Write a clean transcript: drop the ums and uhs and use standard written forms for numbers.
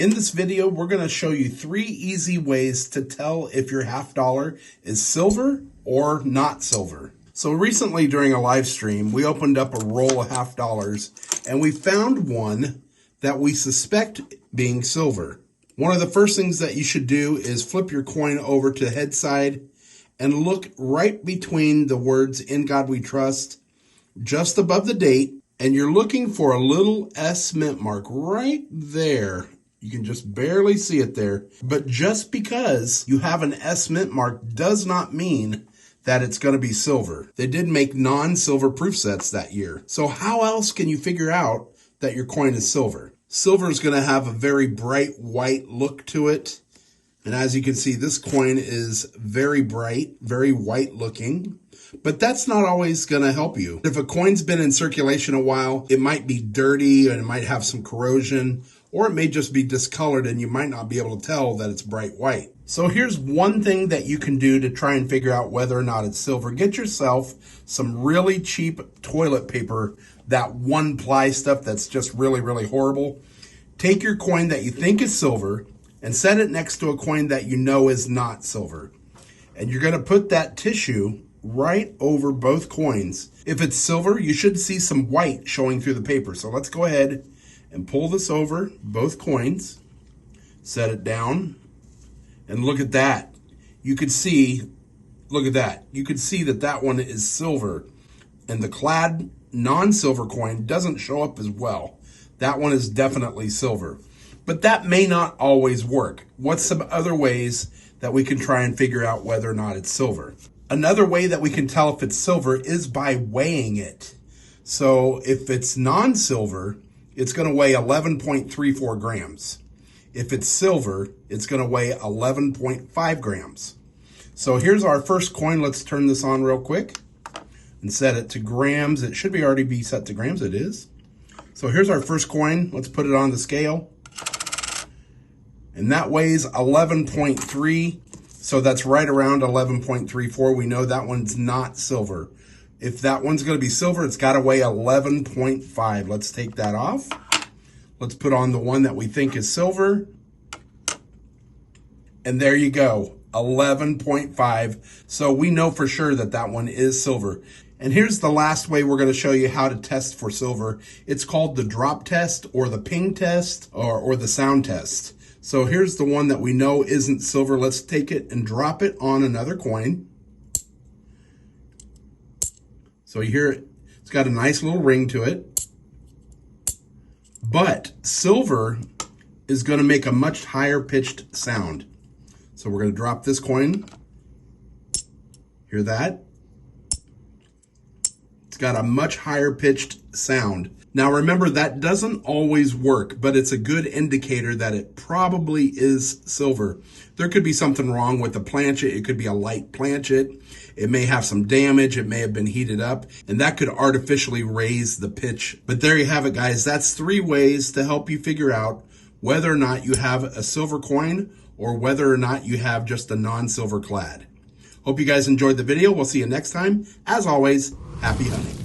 In this video, we're going to show you 3 easy ways to tell if your half dollar is silver or not silver. So recently during a live stream, we opened up a roll of half dollars and we found one that we suspect being silver. One of the first things that you should do is flip your coin over to the head side and look right between the words "In God We Trust," just above the date, and you're looking for a little S mint mark right there. You can just barely see it there. But just because you have an S mint mark does not mean that it's going to be silver. They did make non-silver proof sets that year. So how else can you figure out that your coin is silver? Silver is going to have a very bright white look to it. And as you can see, this coin is very bright, very white looking. But that's not always going to help you. If a coin's been in circulation a while, it might be dirty and it might have some corrosion, or it may just be discolored and you might not be able to tell that it's bright white. So here's one thing that you can do to try and figure out whether or not it's silver. Get yourself some really cheap toilet paper, that one ply stuff that's just really, really horrible. Take your coin that you think is silver and set it next to a coin that you know is not silver. And you're going to put that tissue right over both coins. If it's silver, you should see some white showing through the paper. So let's go ahead and pull this over both coins, set it down, and look at that. You could see, look at that. You could see that that one is silver, and the clad non-silver coin doesn't show up as well. That one is definitely silver. But that may not always work. What's some other ways that we can try and figure out whether or not it's silver? Another way that we can tell if it's silver is by weighing it. So if it's non-silver, it's going to weigh 11.34 grams. If it's silver, it's going to weigh 11.5 grams. So here's our first coin. Let's turn this on real quick and set it to grams. It should already be set to grams. It is. So here's our first coin. Let's put it on the scale. And that weighs 11.3. So that's right around 11.34. We know that one's not silver. If that one's going to be silver, it's got to weigh 11.5. Let's take that off. Let's put on the one that we think is silver. And there you go, 11.5. So we know for sure that that one is silver. And here's the last way we're going to show you how to test for silver. It's called the drop test or the ping test or the sound test. So here's the one that we know isn't silver. Let's take it and drop it on another coin. So you hear it, it's got a nice little ring to it. But silver is going to make a much higher pitched sound. So we're going to drop this coin. Hear that? It's got a much higher pitched sound. Now remember, that doesn't always work, but it's a good indicator that it probably is silver. There could be something wrong with the planchet. It could be a light planchet. It may have some damage. It may have been heated up, and that could artificially raise the pitch. But there you have it, guys. That's 3 ways to help you figure out whether or not you have a silver coin or whether or not you have just a non-silver clad. Hope you guys enjoyed the video. We'll see you next time. As always, happy hunting.